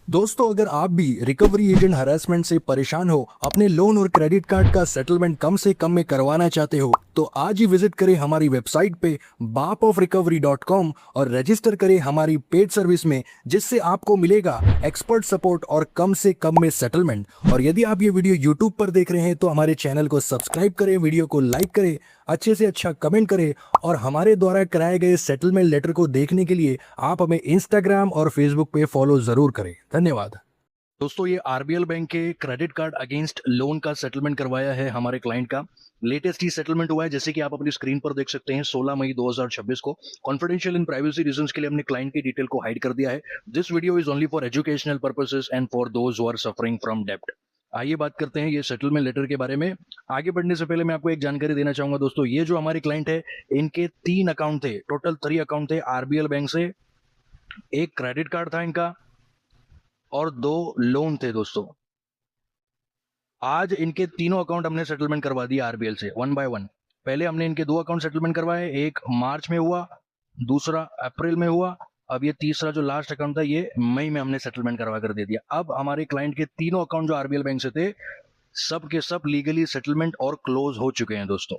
दोस्तों, अगर आप भी रिकवरी एजेंट हरासमेंट से परेशान हो, अपने लोन और क्रेडिट कार्ड का सेटलमेंट कम से कम में करवाना चाहते हो, तो आज ही विजिट करें हमारी वेबसाइट पे bapofrecovery.com और रजिस्टर करें हमारी पेड सर्विस में, जिससे आपको मिलेगा एक्सपर्ट सपोर्ट और कम से कम में सेटलमेंट। और यदि आप ये वीडियो यूट्यूब पर देख रहे हैं तो हमारे चैनल को सब्सक्राइब करें, वीडियो को लाइक करें, अच्छे से अच्छा कमेंट करें और हमारे द्वारा कराए गए सेटलमेंट लेटर को देखने के लिए आप हमें इंस्टाग्राम और फेसबुक पे फॉलो जरूर करें। धन्यवाद। दोस्तों, ये आरबीएल बैंक के क्रेडिट कार्ड अगेंस्ट लोन का सेटलमेंट करवाया है हमारे क्लाइंट का। लेटेस्ट ही सेटलमेंट हुआ है, जैसे कि आप अपनी स्क्रीन पर देख सकते हैं। 16 मई 2026 को कॉन्फिडेंशियल इन प्राइवेसी रीजंस के लिए हमने क्लाइंट की डिटेल को हाइड कर दिया है। This video is only for educational purposes and for those who are suffering from डेब्ट। आइए बात करते हैं ये सेटलमेंट लेटर के बारे में। आगे बढ़ने से पहले मैं आपको एक जानकारी देना चाहूंगा दोस्तों, ये जो हमारे क्लाइंट है, इनके 3 अकाउंट थे, टोटल 3 अकाउंट थे आरबीएल बैंक से। एक क्रेडिट कार्ड था इनका और 2 लोन थे दोस्तों। आज इनके तीनों अकाउंट हमने सेटलमेंट करवा दिया आरबीएल से, वन बाय वन। पहले हमने इनके 2 अकाउंट सेटलमेंट करवाए, एक मार्च में हुआ, दूसरा अप्रैल में हुआ। अब ये तीसरा जो लास्ट अकाउंट था, ये मई में हमने सेटलमेंट करवा कर दे दिया। अब हमारे क्लाइंट के तीनों अकाउंट जो आरबीएल बैंक से थे, सब के सब लीगली सेटलमेंट और क्लोज हो चुके हैं दोस्तों।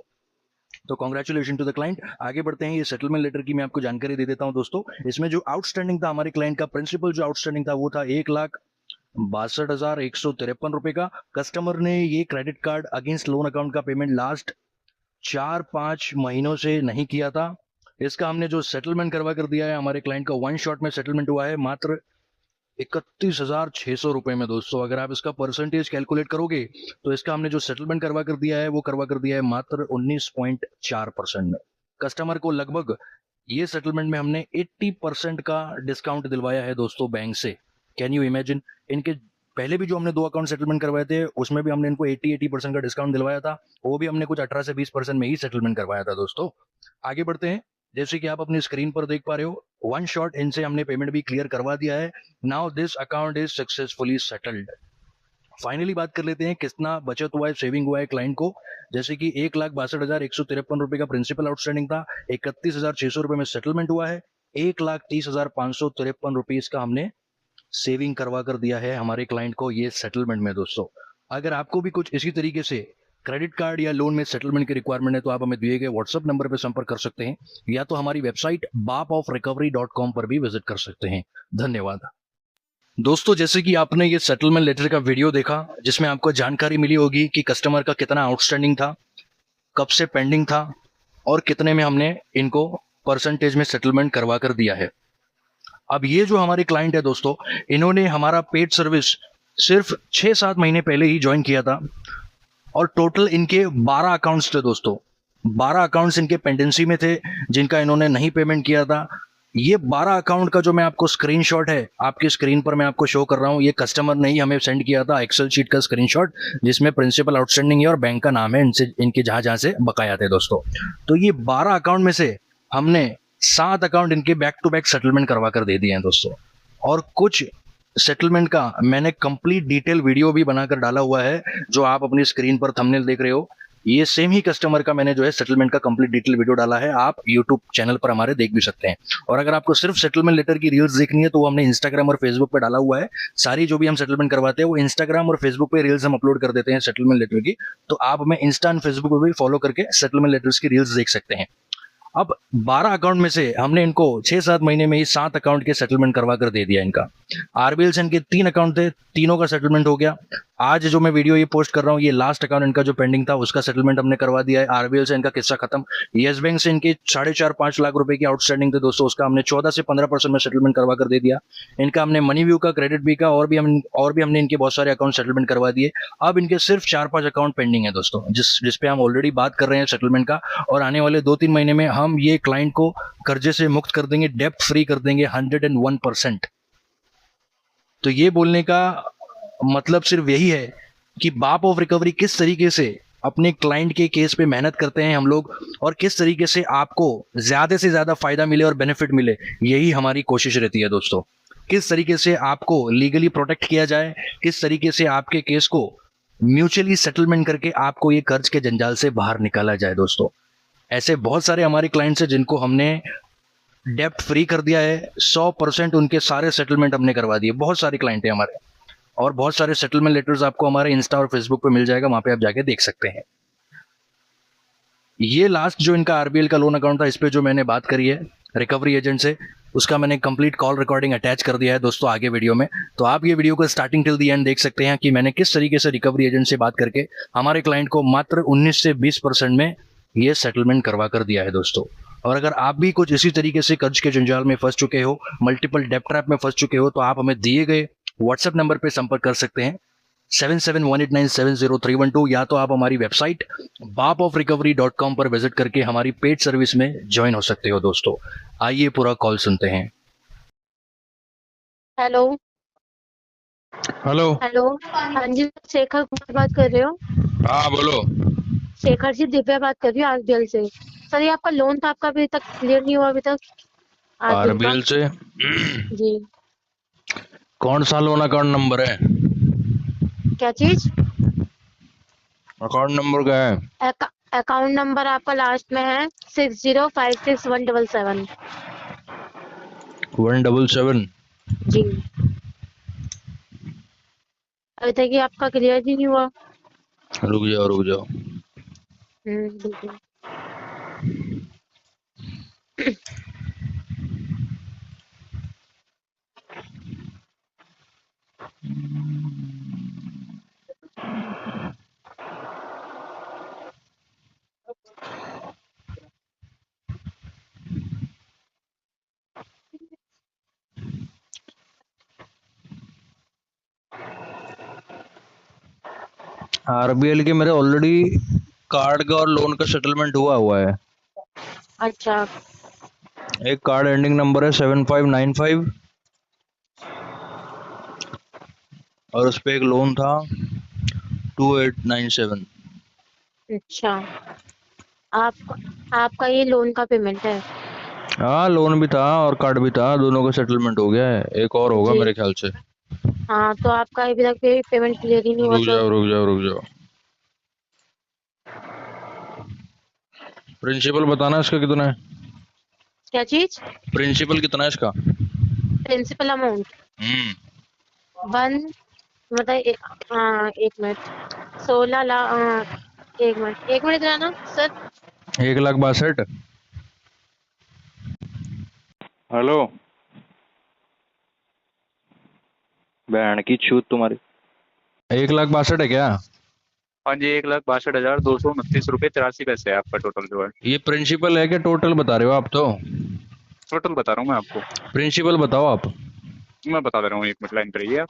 तो कॉन्ग्रेचुलेशन टू द क्लाइंट। आगे बढ़ते हैं, ये सेटलमेंट लेटर की मैं आपको जानकारी दे देता हूं दोस्तों। इसमें जो आउटस्टैंडिंग था हमारे क्लाइंट का, प्रिंसिपल जो आउटस्टैंडिंग था वो था 1,62,153 रुपए का। कस्टमर ने ये credit card against loan account का पेमेंट लास्ट 4-5 महीनों से नहीं किया था। इसका हमने जो सेटलमेंट करवा कर दिया है हमारे क्लाइंट का, वन शॉट में सेटलमेंट हुआ है मात्र 31,600 रुपए में दोस्तों। अगर आप इसका परसेंटेज कैलकुलेट करोगे तो इसका हमने जो सेटलमेंट करवा कर दिया है वो करवा कर दिया है मात्र 19.4% में। कस्टमर को लगभग ये सेटलमेंट में हमने 80% का डिस्काउंट दिलवाया है दोस्तों बैंक से। Can you imagine? इनके पहले भी जो हमने 2 अकाउंट सेटलमेंट करवाए थे, उसमें भी हमने इनको 80% का डिस्काउंट दिलवाया था। वो भी हमने कुछ 18 से 20% में ही सेटलमेंट करवाया था दोस्तों। आगे बढ़ते हैं, जैसे कि आप अपनी स्क्रीन पर देख पा रहे हो, वन शॉट इनसे हमने पेमेंट भी क्लियर करवा दिया है। Now this account is successfully settled. Finally बात कर लेते हैं कितना बचत हुआ है, सेविंग हुआ है क्लाइंट को। जैसे कि 1,62,153 रुपए का प्रिंसिपल आउटस्टैंडिंग था, 31,600 रुपए में सेटलमेंट हुआ है। 1,30,553 रुपीज का हमने सेविंग करवा कर दिया है हमारे क्लाइंट को ये सेटलमेंट में दोस्तों। अगर आपको भी कुछ इसी तरीके से क्रेडिट कार्ड या लोन में सेटलमेंट की रिक्वायरमेंट है तो आप हमें दिए गए व्हाट्सएप नंबर पर संपर्क कर सकते हैं, या तो हमारी वेबसाइट bapofrecovery.com पर भी विजिट कर सकते हैं। धन्यवाद दोस्तों। जैसे कि आपने ये सेटलमेंट लेटर का वीडियो देखा, जिसमें आपको जानकारी मिली होगी कि कस्टमर का कितना आउटस्टैंडिंग था, कब से पेंडिंग था और कितने में हमने इनको परसेंटेज में सेटलमेंट करवा कर दिया है। अब ये जो हमारे क्लाइंट है दोस्तों, इन्होंने हमारा पेड सर्विस सिर्फ 6-7 महीने पहले ही ज्वाइन किया था और टोटल इनके 12 अकाउंट्स थे दोस्तों। 12 अकाउंट्स इनके पेंडेंसी में थे जिनका इन्होंने नहीं पेमेंट किया था। ये 12 अकाउंट का जो मैं आपको स्क्रीनशॉट है आपकी स्क्रीन पर मैं आपको शो कर रहा हूँ, ये कस्टमर ने ही हमें सेंड किया था, एक्सेल शीट का स्क्रीनशॉट, जिसमें प्रिंसिपल आउटस्टैंडिंग है और बैंक का नाम है, इनसे इनके जहां जहां से बकाया थे दोस्तों। तो ये 12 अकाउंट में से हमने 7 अकाउंट इनके बैक टू बैक सेटलमेंट करवा कर दे दिए हैं दोस्तों। और कुछ सेटलमेंट का मैंने कंप्लीट डिटेल वीडियो भी बनाकर डाला हुआ है, जो आप अपनी स्क्रीन पर थंबनेल देख रहे हो। ये सेम ही कस्टमर का मैंने जो है सेटलमेंट का कंप्लीट डिटेल वीडियो डाला है, आप यूट्यूब चैनल पर हमारे देख भी सकते हैं। और अगर आपको सिर्फ सेटलमेंट लेटर की रील्स देखनी है तो वो हमने इंस्टाग्राम और फेसबुक पे डाला हुआ है। सारी जो भी हम सेटलमेंट करवाते हैं वो इंस्टाग्राम और फेसबुक पे रील्स हम अपलोड कर देते हैं सेटलमेंट लेटर की, तो आप हमें इंस्टा एंड फेसबुक पर भी फॉलो करके सेटलमेंट लेटर्स की रील्स देख सकते हैं। अब 12 अकाउंट में से हमने इनको 6-7 महीने में ही 7 अकाउंट के सेटलमेंट करवा कर दे दिया इनका। आरबीएल से इनके 3 अकाउंट थे, तीनों का सेटलमेंट हो गया। आज जो मैं वीडियो ये पोस्ट कर रहा हूँ, ये लास्ट अकाउंट इनका जो पेंडिंग था उसका सेटलमेंट हमने करवा दिया है। आरबीएल से इनका किस्सा खत्म। येस बैंक से इनके 4.5-5 लाख रुपए की आउटस्टैंडिंग थे दोस्तों, उसका हमने 14 से 15% में सेटलमेंट करवा कर दे दिया। इनका हमने मनी व्यू का, क्रेडिट बी का और भी हमने इनके बहुत सारे अकाउंट सेटलमेंट करवा दिए। अब इनके सिर्फ 4-5 अकाउंट पेंडिंग है दोस्तों, जिसपे हम ऑलरेडी बात कर रहे हैं सेटलमेंट का। और आने वाले 2-3 महीने में हम ये क्लाइंट को कर्जे से मुक्त कर देंगे, डेब्ट फ्री कर देंगे 101%। तो ये बोलने का मतलब सिर्फ यही है कि बाप ऑफ रिकवरी किस तरीके से अपने क्लाइंट के केस पे मेहनत करते हैं हम लोग, और किस तरीके से आपको ज्यादा से ज्यादा फायदा मिले और बेनिफिट मिले, यही हमारी कोशिश रहती है दोस्तों। किस तरीके से आपको लीगली प्रोटेक्ट किया जाए, किस तरीके से आपके केस को म्यूचुअली सेटलमेंट करके आपको ये कर्ज के जंजाल से बाहर निकाला जाए दोस्तों। ऐसे बहुत सारे हमारे क्लाइंट्स हैं जिनको हमने डेप्ट फ्री कर दिया है, 100% उनके सारे सेटलमेंट हमने करवा दिए। बहुत सारे क्लाइंट हैं हमारे, और बहुत सारे सेटलमेंट लेटर्स आपको हमारे इंस्टा और फेसबुक पे मिल जाएगा, वहां पे आप जाके देख सकते हैं। ये लास्ट जो इनका आरबीएल का लोन अकाउंट था, इस पे जो मैंने बात करी है रिकवरी एजेंट से, उसका मैंने कंप्लीट कॉल रिकॉर्डिंग अटैच कर दिया है दोस्तों आगे वीडियो में। तो आप ये वीडियो को स्टार्टिंग टिल दी एंड देख सकते हैं कि मैंने किस तरीके से रिकवरी एजेंट से बात करके हमारे क्लाइंट को मात्र 19 से 20% में ये सेटलमेंट करवा कर दिया है दोस्तों। और अगर आप भी कुछ इसी तरीके से कर्ज के जंजाल में फंस चुके हो, मल्टीपल डेप्ट ट्रैप में फंस चुके हो, तो आप हमें दिए गए व्हाट्सएप नंबर पर संपर्क कर सकते हैं 7718970312, या तो आप हमारी वेबसाइट bapofrecovery.com पर विजिट करके हमारी पेड सर्विस में ज्वाइन हो सकते हो दोस्तों। आइए पूरा कॉल सुनते हैं। Hello hello. हेलो। हाँ जी, शेखर कुमार बात कर रहे हो? हाँ बोलो। शेखर जी, दिव्या बात कर रही हूँ आरबीएल से। सर, ये आपका लोन था, आपका अभी तक क्लियर नहीं हुआ अभी तक आरबीएल का। आरबीएल से जी। कौन सा लोन अकाउंट नंबर है? क्या चीज? अकाउंट नंबर क्या है? अकाउंट नंबर आपका लास्ट में है 60561777। 177। जी। अभी तक ये आपका क्लियर ही नहीं हुआ। रुक जाओ रुक जाओ। बिल्कुल। आरबीएल के मेरे ऑलरेडी कार्ड का और लोन का सेटलमेंट हुआ है। अच्छा। एक कार्ड एंडिंग नंबर है 7595 और उस पे एक लोन था 2897। अच्छा, आपका आपका ये लोन का पेमेंट है? हाँ लोन भी था और कार्ड भी था, दोनों का सेटलमेंट हो गया है, एक और होगा जी। मेरे ख्याल से। हाँ, तो आपका अभी तक पेमेंट क्लियर ही नहीं हुआ रुक सर। जाओ रुक जाओ रुक जाओ। प्रिंसिपल बताना इसका कितना है? क्या चीज? प्रिंसिपल कितना है इसका? प्रिंसिपल अमाउंट वन, मतलब हाँ, 1 मिनट। 16 लाख। हाँ, 1 मिनट 1 मिनट रहना सर। 1,62,000। हेलो। बहन की छूत तुम्हारी। 1,62,000 है क्या? हाँ जी, 1,62,229 रुपये 83 पैसे है आपका टोटल जो है। ये प्रिंसिपल है क्या टोटल बता रहे हो आप? तो टोटल बता रहा हूँ मैं आपको। प्रिंसिपल बताओ आप। मैं बता दे रहा हूँ, 1 मिनट लाइन पर रहिए आप।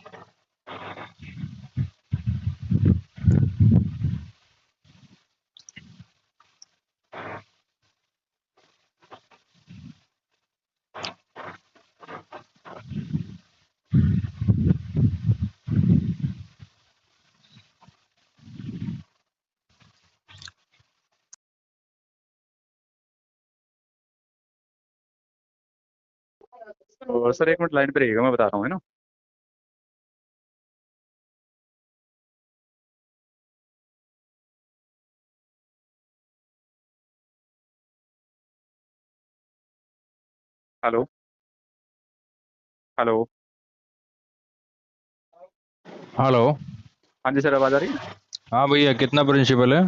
तो सर 1 मिनट लाइन पे रहिएगा, मैं बता रहा हूँ, है ना। Hello hello. हेलो। हाँ जी सर, आवाज़ आ रही है। हाँ भैया, कितना प्रिंसिपल है?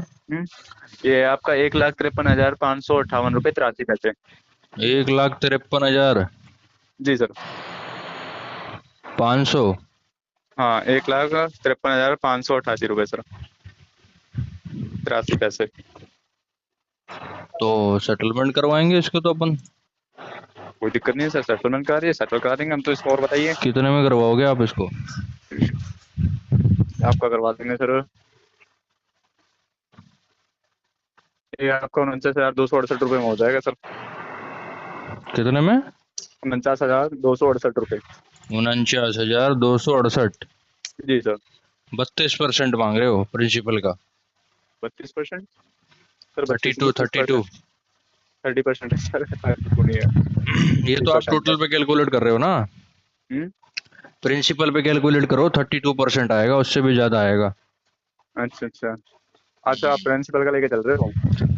ये आपका 1,53,558 रुपये 83 पैसे। 1,53,500। जी सर। हाँ, 1,53,588 रुपये सर 83 पैसे। तो सेटलमेंट करवाएंगे इसको तो अपन। कोई दिक्कत नहीं है सर, सेटलमेंट करा रही सेटल करा देंगे हम तो। इसको और बताइए। कितने में करवाओगे आप इसको? आपका करवा देंगे सर। ये आपका 49,268 रुपये में हो जाएगा सर। कितने में? 49,268 रुपये। 49,268। जी सर। 32% मांग रहे हो प्रिंसिपल का? 32%? सर 32 32। 30% है सर, तो नहीं है। ये तो आप 30% है। टोटल पे कैलकुलेट कर रहे हो ना? हम्म। प्रिंसिपल पे कैलकुलेट करो, 32% आएगा, उससे भी ज्यादा आएगा। अच्छा अच्छा। अच्छा, आप प्रिंसिपल का लेके चल रहे हो?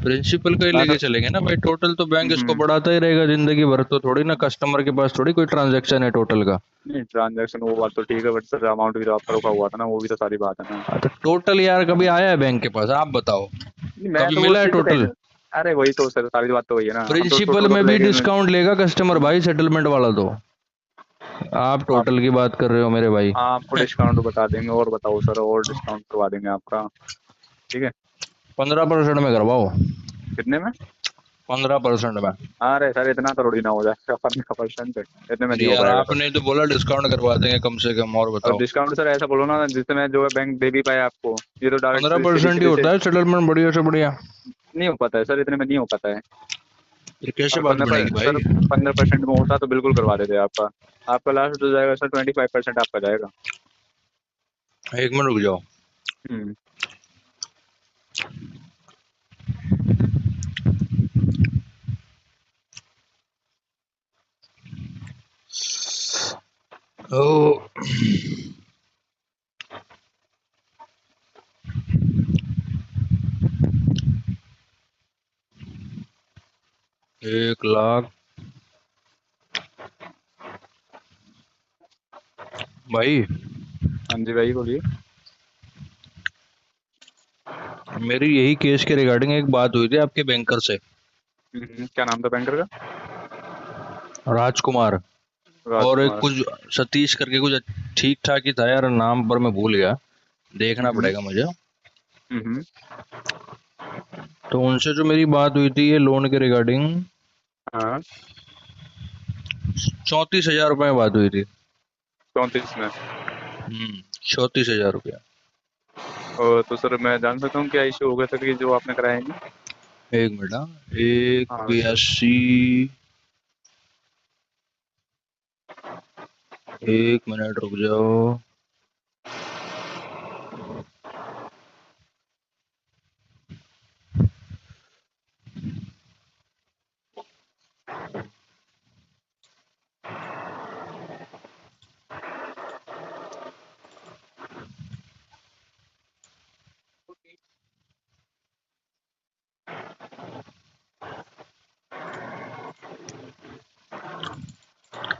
प्रिंसिपल का ही ना लेके सर। चलेंगे ना भाई, टोटल तो बैंक इसको हम्म। बढ़ाता ही रहेगा जिंदगी भर, तो थोड़ी ना कस्टमर के पास थोड़ी कोई ट्रांजैक्शन है टोटल का। नहीं, ट्रांजेक्शन वो बात तो ठीक है, बट सर अमाउंट भी तो आपका रुका हुआ था ना, वो भी तो सारी बात है ना। हाँ, तो टोटल यार कभी आया है बैंक के पास, आप बताओ, नहीं, मैं कभी तो वो मिला है चीज तो टोटल? टेंशन। अरे वही तो सर, सारी बात तो वही है ना, हम तो प्रिंसिपल टोटल का में तो भी लेके डिस्काउंट लेगा कस्टमर भाई, सेटलमेंट वाला तो। आप आप टोटल की बात कर रहे हो मेरे भाई। आपको डिस्काउंट बता देंगे, और बताओ सर, और डिस्काउंट करवा देंगे आपका। ठीक है। 15% में करवाओ। कितने में? 15% में। अरे सर, इतना तो थोड़ी ना हो जाएगा, 15% इतने में अरे नहीं हो यार पाएगा सर। आपने तो बोला डिस्काउंट करवा देंगे कम से कम, और और बताओ। डिस्काउंट सर ऐसा बोलो ना जिससे मैं जो है बैंक दे भी पाए आपको, ये तो पंद्रह डायरेक्ट सीधी परसेंट ही सीधी से होता है सेटलमेंट, बढ़िया से बढ़िया। नहीं हो पाता है सर, इतने में नहीं हो पाता है। ये कैसे और बात बनेगी सर, भाई? 15% में होता तो बिल्कुल करवा देते आपका। आपका लास्ट हो जाएगा सर, 25% आपका जाएगा। एक मिनट रुक जाओ। हम्म। ओ, 1 लाख भाई। हाँ जी भाई, बोलिए। मेरी यही केस के रिगार्डिंग एक बात हुई थी आपके बैंकर से, क्या नाम था बैंकर का? राजकुमार। और एक राजकुमार। कुछ सतीश करके कुछ ठीक ठाक ही था यार, नाम पर मैं भूल गया, देखना हम्म। पड़ेगा मुझे। हम्म। तो उनसे जो मेरी बात हुई थी ये लोन के रिगार्डिंग, हाँ। 34,000 रुपये में बात हुई थी। 34 में? 34,000 रुपया। तो सर मैं जान सकता हूँ क्या इशू हो गया था कि जो आपने कराया नहीं? एक मिनट, हाँ, एक हाँ सर। 82, 1 मिनट रुक जाओ।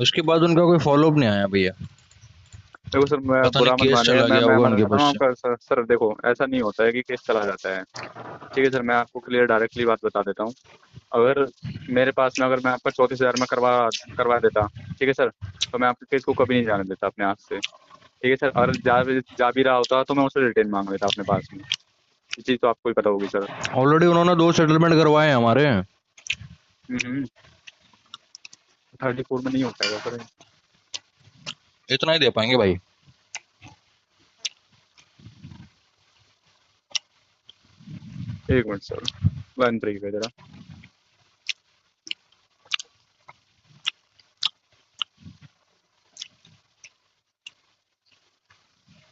उसके बाद उनका कोई फॉलोअप नहीं आया भैया, देखो सर, मैं पता नहीं बुरा मत केस मानिए, चला मैं गया मैं होगा मना उनके कर रहा हूँ पास से। आपका सर, देखो ऐसा नहीं होता है कि केस चला जाता है। ठीक है सर, मैं आपको क्लियर डायरेक्टली बात बता देता हूँ। अगर मेरे पास में, अगर मैं आपका 34,000 में करवा करवा देता, ठीक है सर, तो मैं आपके केस को कभी नहीं जाने देता अपने हाथ से। ठीक है सर, और जा भी रहा होता तो मैं उसे रिटेन मांग लेता अपने पास में। ये चीज़ तो आपको ही पता होगी सर। ऑलरेडी उन्होंने 2 सेटलमेंट करवाए हैं हमारे। 34 में नहीं हो पाएगा सर। इतना ही दे पाएंगे भाई। एक मिनट सर, वन तरीके का जरा।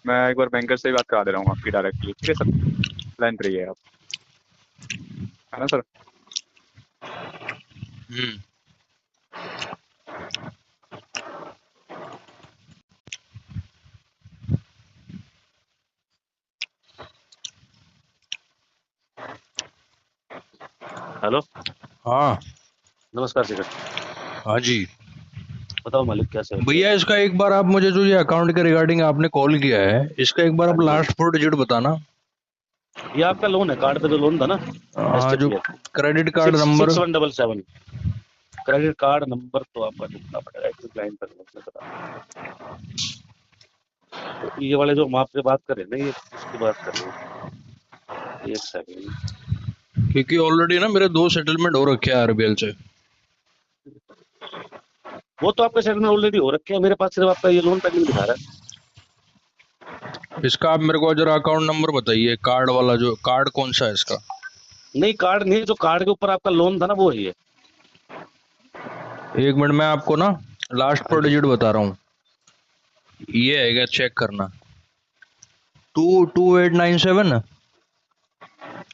मैं एक बार बैंकर से ही बात करा दे रहा हूँ आपकी डायरेक्टली, ठीक है सर? लाइन पर रहिए आप, है ना सर? हम्म। हेलो। हाँ। नमस्कार सिकट। हाँ जी। बताओ मालिक, क्या सेवा किया भैया जाए? इसका एक बार आप मुझे जो ये अकाउंट के रिगार्डिंग आपने कॉल किया है, इसका एक बार हाँ आप जी हाँ लास्ट 4 डिजिट बताना। जी। ये आपका लोन है, कार्ड पे जो लोन था ना, हाँ, जो STPL credit card six number. 6177। Credit card number तो आपका ढूंढना पड़ेगा, एक लाइन पर मैं बता। तो ये वाले जो हम आपसे बात कर रहे हैं ना, ये इसकी बात कर रहे हैं। एक सेकंड। क्योंकि ऑलरेडी ना मेरे 2 सेटलमेंट हो रखे हैं आरबीएल से। वो तो आपका सेटलमेंट ऑलरेडी हो रखे हैं, मेरे पास सिर्फ आपका ये लोन पेंडिंग दिखा रहा है। इसका आप मेरे को जरा अकाउंट नंबर बताइए, कार्ड वाला, जो कार्ड कौन सा है इसका? नहीं, कार्ड नहीं, जो कार्ड के ऊपर आपका लोन था ना, वो है ये। 1 मिनट, मैं आपको ना लास्ट हाँ 4 जी। डिजिट बता रहा हूँ। ये है क्या, चेक करना। 22897।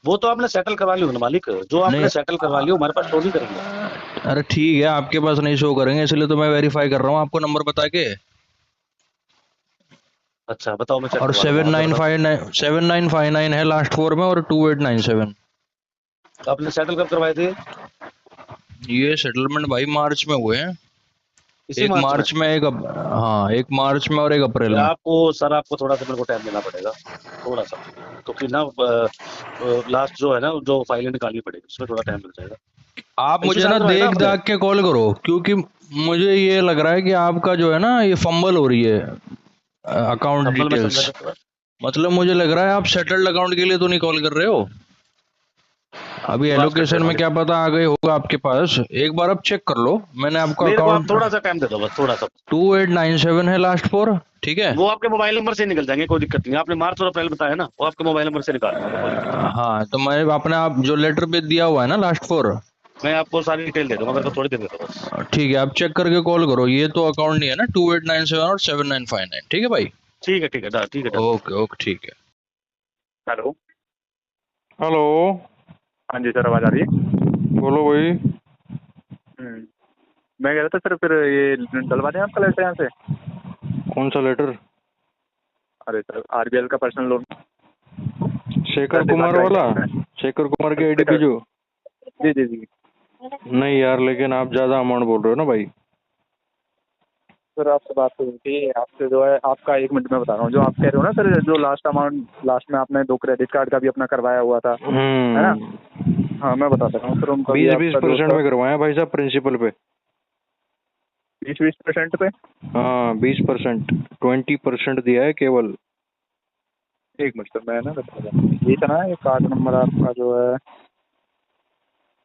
वो तो आपने सेटल करवा लियो ना मालिक, जो नहीं, आपने सेटल करवा लियो हमारे पास शो नहीं करेंगे। अरे ठीक है, आपके पास नहीं शो करेंगे इसलिए तो मैं वेरीफाई कर रहा हूँ आपको नंबर बता के। अच्छा बताओ, मैं चेक और करवा दूंगा। आपने बताओ 7959 है लास्ट फोर में, और 2897। आपने सेटल कब करवाए थे? ये सेटलमेंट भाई मार्च में हुए हैं। इसी एक मार्च में? मार्च में, हाँ, एक मार्च में और एक अप्रैल फिर में। आपको सर, आपको थोड़ा सा मेरे को टाइम देना पड़ेगा, थोड़ा सा। तो फिर ना लास्ट जो है ना, जो फाइलें निकालनी पड़ेगी, उसमें थोड़ा टाइम लग जाएगा। आप इसी मुझे साल ना करवाए ना देख आपने? दाख के कॉल करो, क्योंकि मुझे ये लग रहा है कि आपका जो है ना, ये फंबल हो रही है अकाउंट कंबल में समझा डिटेल्स। सकता। मतलब मुझे लग रहा है आप सेटल्ड अकाउंट के लिए तो नहीं कॉल कर रहे हो। अभी आपकी बात कट एलोकेशन रही में है। क्या पता आ गए होगा आपके पास, एक बार आप चेक कर लो। मैंने आपका मेरे को आप अकाउंट थोड़ा सा टाइम दे दो, बस थोड़ा सा। 2897 है लास्ट फोर, ठीक है। वो आपके मोबाइल नंबर से निकल जाएंगे, कोई दिक्कत नहीं। आपने मार्च और अप्रैल बताया ना, वो आपके मोबाइल नंबर से निकाल लूंगा, कोई दिक्कत नहीं। हाँ, तो मैं अपने आप जो लेटर पे दिया हुआ है ना लास्ट फोर, मैं आपको सारी डिटेल दे दूंगा, मेरे को थोड़ी देर दे दो बस। ठीक है, आप चेक करके कॉल करो। ये तो अकाउंट नहीं है ना 2897 और 7959, ठीक है भाई। ठीक है, ठीक है, ठीक है, डन। ओके ओके, ठीक है। हेलो। हेलो। हाँ जी सर, आवाज़ आ रही है? बोलो भाई। मैं कह रहा था सर, फिर ये डलवा दें आपका लेटर यहाँ से? कौन सा लेटर? अरे सर, आरबीएल का पर्सनल लोन। शेखर दिखा कुमार के वाला? आएंगे हमने। शेखर कुमार की आईडी पे सर, जो? जी जी जी। नहीं यार, लेकिन आप ज्यादा अमाउंट बोल रहे हो ना भाई। सर आपसे बात हुई थी, आपसे जो है आपका, 1 मिनट में बता रहा हूँ, जो आप कह रहे हो ना सर, जो लास्ट अमाउंट लास्ट में आपने 2 क्रेडिट कार्ड का भी अपना करवाया हुआ था, है ना? हाँ, मैं बता रहा हूँ सर, उनका भी 20-20% आपका जो था में करवाया भाई साहब, प्रिंसिपल पे। 20% पे। हाँ 20%, 20% दिया है केवल। 1 मिनट सर, मैं ना बता रहा हूँ, ये था ना, ये कार्ड नंबर आपका जो है,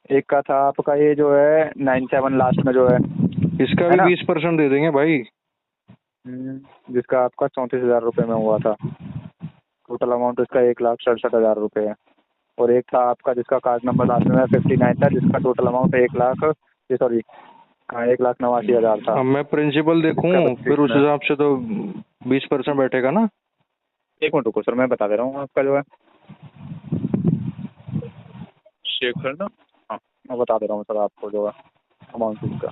एक का था आपका ये जो है 97 लास्ट में जो है इसका भी ना? 20% दे देंगे भाई। जिसका आपका 34,000 रुपये में हुआ था। टोटल अमाउंट इसका 1,67,000 रुपये है। और एक था आपका जिसका कार्ड नंबर लास्ट में 59 था, जिसका टोटल अमाउंट 1,00,000, ये सॉरी, हाँ 1,89,000 था। अब मैं प्रिंसिपल देखूं, इसका फिर 32 उस में। हिसाब से तो 20% बैठेगा ना। 1 मिनट रुको सर, मैं बता दे रहा हूँ आपका जो है शेखर ना, हाँ मैं बता दे रहा हूँ सर आपको जो है अमाउंट इसका।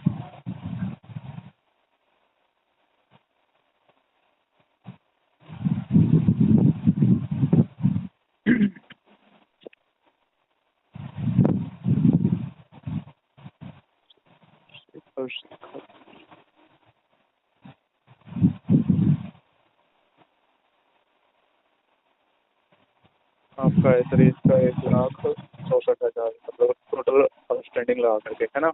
आपका है सर, इसका 1,64,000 मतलब टोटल आउटस्टैंडिंग लगा करके, है ना?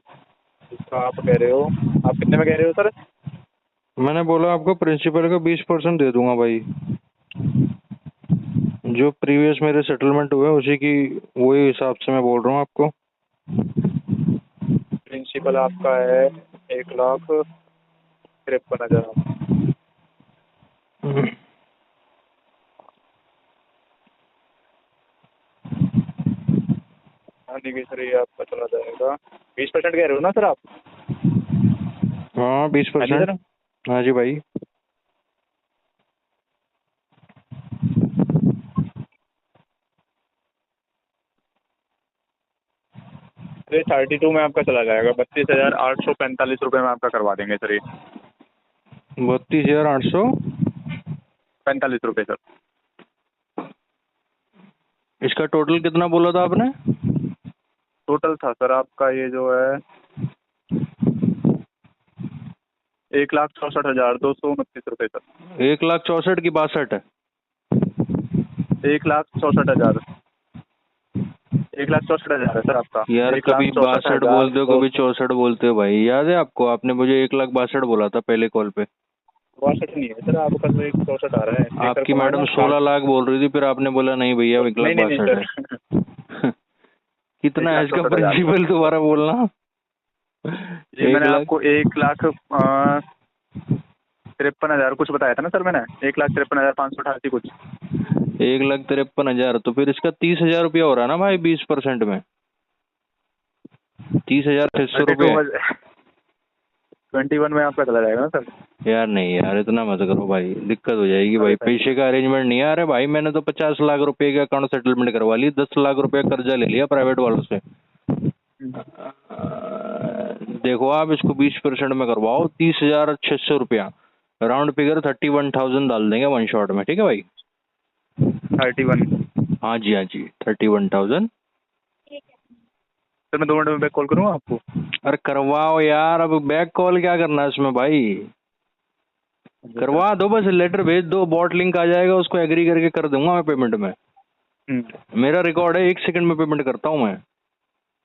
इसका आप कह रहे हो, आप कितने में कह रहे हो सर? मैंने बोला आपको प्रिंसिपल का 20% दे दूंगा भाई। जो प्रीवियस मेरे सेटलमेंट हुए उसी की वही हिसाब से मैं बोल रहा हूँ आपको। प्रिंसिपल आपका है 1,53,000। हाँ ठीक है सर, ये आपका चला जाएगा। 20% कह रहे हो ना सर आप? हाँ हाँ जी 20%। सर। हाँ जी भाई। ये 32 में आपका चला जाएगा, 32,845 रुपये में आपका करवा देंगे सर, ये 32,800। 45 रुपये सर। इसका टोटल कितना बोला था आपने? टोटल था सर आपका ये जो है 1,64,229 सर। 1,64,000 की 62। 1,64,000, 1,64,000 है सर आपका। यार कभी 62 बोलते हो, कभी 64 बोलते हो भाई। याद है आपको? आपने मुझे 1,62,000 बोला था पहले कॉल पे। 62 नहीं है सर आपका, तो 1,64 आ रहा है। शेखर आपकी कुमार मैडम ना 16 लाख बोल रही थी, फिर आपने बोला नहीं भैया नहीं नहीं नहीं 1,62,000 सर। है। कितना है इसका 1,64,000 प्रिंसिपल, दोबारा बोलना। ये 1 मैंने लाख। आपको 1,53,000 कुछ बताया था ना सर मैंने, 1,53,588 कुछ। 1,53,000, तो फिर इसका 30,000 रुपया हो रहा है ना भाई 20% में। 30,600 रुपये। 21 में आपका चला जाएगा ना सर। यार नहीं यार, इतना मत करो भाई, दिक्कत हो जाएगी भाई। पैसे का अरेंजमेंट नहीं आ रहा भाई। मैंने तो 50 लाख रुपए के अकाउंट सेटलमेंट करवा ली, 10 लाख रुपए कर्जा ले लिया प्राइवेट वालों से। देखो आप इसको 20% में करवाओ, 30,600 रुपया। राउंड फिगर 31,000 डाल देंगे वन शॉट में, ठीक है भाई? 31। हाँ जी 31,000। सर मैं 2 मिनट में बैक कॉल करूँगा आपको? अरे करवाओ यार, अब बैक कॉल क्या करना है इसमें भाई? करवा दो, बस लेटर भेज दो, बॉट लिंक आ जाएगा, उसको एग्री करके कर दूंगा मैं पेमेंट में। मेरा रिकॉर्ड है, 1 सेकंड में पेमेंट करता हूँ मैं।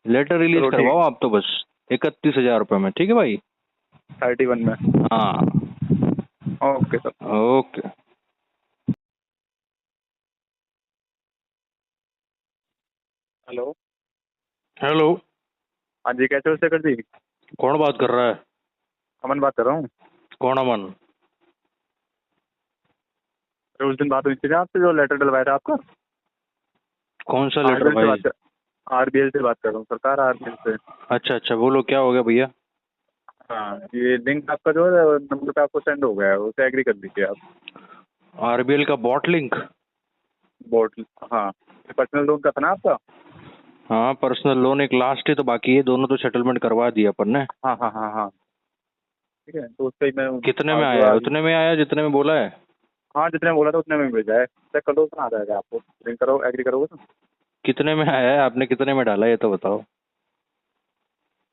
लेटर रिलीज चलो ठीक। करवाओ आप तो बस 31,000 रुपये में, ठीक है भाई? 31 में। हाँ okay sir. Okay. Hello. Hello, हाँ जी, कैसे हो शेखर जी? कौन बात कर रहा है? अमन बात कर रहा हूँ। कौन अमन? तो उस दिन बात हुई थी ना आपसे, जो लेटर डलवाया था आपका? कौन सा लेटर भाई? आरबीएल से बात कर रहा हूँ, सरकार आरबीएल से। अच्छा, बोलो क्या हो गया भैया? हाँ, ये लिंक आपका जो है नंबर पे आपको सेंड हो गया है, उसे एग्री कर दीजिए आप। आरबीएल का बॉट लिंक? बोर्ड, हाँ। पर्सनल लोन का था ना आपका? हाँ, पर्सनल लोन एक लास्ट ही तो बाकी है, दोनों तो सेटलमेंट करवा दिया अपन ने। हाँ। ठीक है, तो उससे ही मैं कितने में आया? उतने में आया जितने में बोला है? हाँ, जितने बोला था उतने में भेजा है। चेक कर दो, उतना आ जाएगा आपको। लिंक करो, एग्री करोगे तो। कितने में आया है? आपने कितने में डाला ये तो बताओ।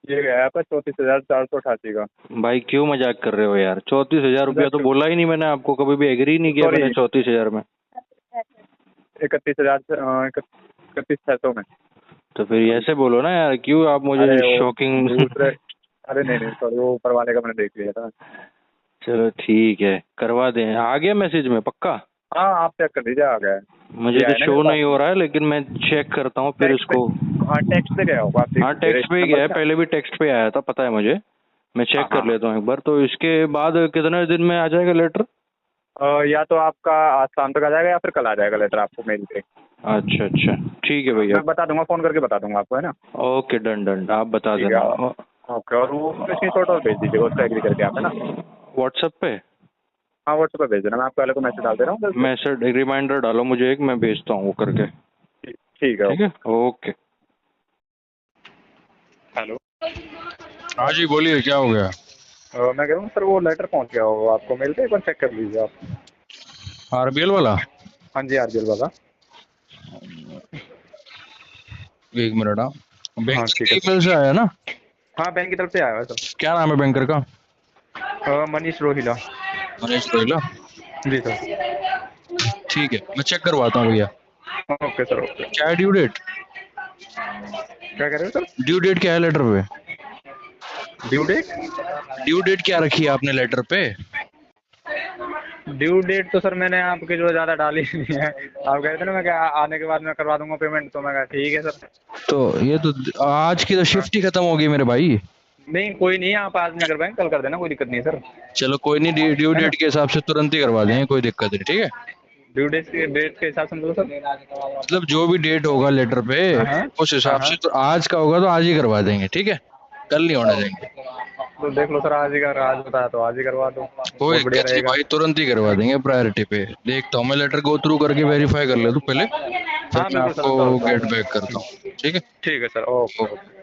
ये गया है आपका 34,488 का। भाई क्यों मजाक कर रहे हो यार? 34,000 रुपया तो बोला ही नहीं मैंने आपको, कभी भी एग्री नहीं किया मैंने 34,000 में। 31,600 में। तो फिर ऐसे बोलो ना यार, क्यों आप मुझे शॉकिंग। अरे नहीं सॉरी, वो ऊपर वाले का मैंने देख लिया था। चलो ठीक है, करवा दें। आ गया मैसेज में पक्का? हाँ, आप चेक कर लीजिए, आ गया है। मुझे तो शो नहीं हो रहा है, लेकिन मैं चेक करता हूँ फिर इसको। हाँ, टेक्स्ट पे गया होगा। हाँ टेक्स्ट पे ही गया है, पहले भी टेक्स्ट पे आया था, पता है मुझे। मैं चेक कर लेता हूँ एक बार। तो इसके बाद कितने दिन में आ जाएगा लेटर? या तो आपका आज शाम तक आ जाएगा या फिर कल आ जाएगा लेटर आपको मेल पे। अच्छा ठीक है भैया। मैं बता दूंगा, फोन करके बता दूंगा आपको, है ना? ओके, डन आप बता देना। ओके, और वो स्क्रीनशॉट और भेज दीजिएगा उसको एग्री करके आप, है ना? व्हाट्सएप पे? हाँ, व्हाट्सएप पे भेज देना, मैं आपको पहले को मैसेज डाल दे रहा हूँ। मैसेज रिमाइंडर डालो मुझे एक, मैं भेजता हूँ वो करके। ठीक है। ओके। हेलो। हाँ जी बोलिए, क्या हो गया? मैं कह रहा हूँ सर, वो लेटर पहुँच गया होगा आपको मेल पे, एक बार चेक कर लीजिए आप। आरबीएल वाला? हाँ जी, आरबीएल वाला। एक मिनट। हाँ, बैंक हाँ, ठीक है। ईमेल से आया ना? हाँ, बैंक की तरफ से आया है सर। क्या नाम है बैंकर का? मनीष रोहिला। मनीष रोहिला? जी सर। ठीक है, मैं चेक करवाता हूँ भैया। Okay sir, okay. क्या है ड्यू डेट? क्या कह रहे हो सर? ड्यू डेट क्या है लेटर पे? Due date? ड्यू डेट क्या रखी है आपने लेटर पे? ड्यू डेट तो सर मैंने आपके जो ज़्यादा डाली नहीं है। आप कह रहे थे ना मैं क्या आने के बाद मैं करवा दूंगा पेमेंट, तो मैं कहा ठीक है सर। तो ये तो आज की तो शिफ्ट ही खत्म हो गई मेरे भाई। नहीं, कोई नहीं, आप आज नहीं कर पाएंगे, कल कर देना, कोई दिक्कत नहीं है सर। चलो कोई नहीं, ड्यू डेट के हिसाब से तुरंत ही करवा देंगे, कोई दिक्कत नहीं, ठीक है? ड्यू डेट के हिसाब से मतलब सर? मतलब जो भी डेट होगा लेटर पे उस हिसाब से, तो आज का होगा तो आज ही करवा देंगे, ठीक है? कल नहीं होने देंगे। तो देख लो सर, आज ही आज बताया तो आज ही करवा दो, कोई बहुत बढ़िया दिक्कत नहीं रहेगा। भाई, तुरंत ही करवा देंगे प्रायोरिटी पे। देखता हूँ मैं, लेटर गो थ्रू करके वेरीफाई कर ले तो पहले, फिर मैं बिल्कुल सर, आपको गेट बैक करता हूँ, ठीक है? ठीक है सर, ओके।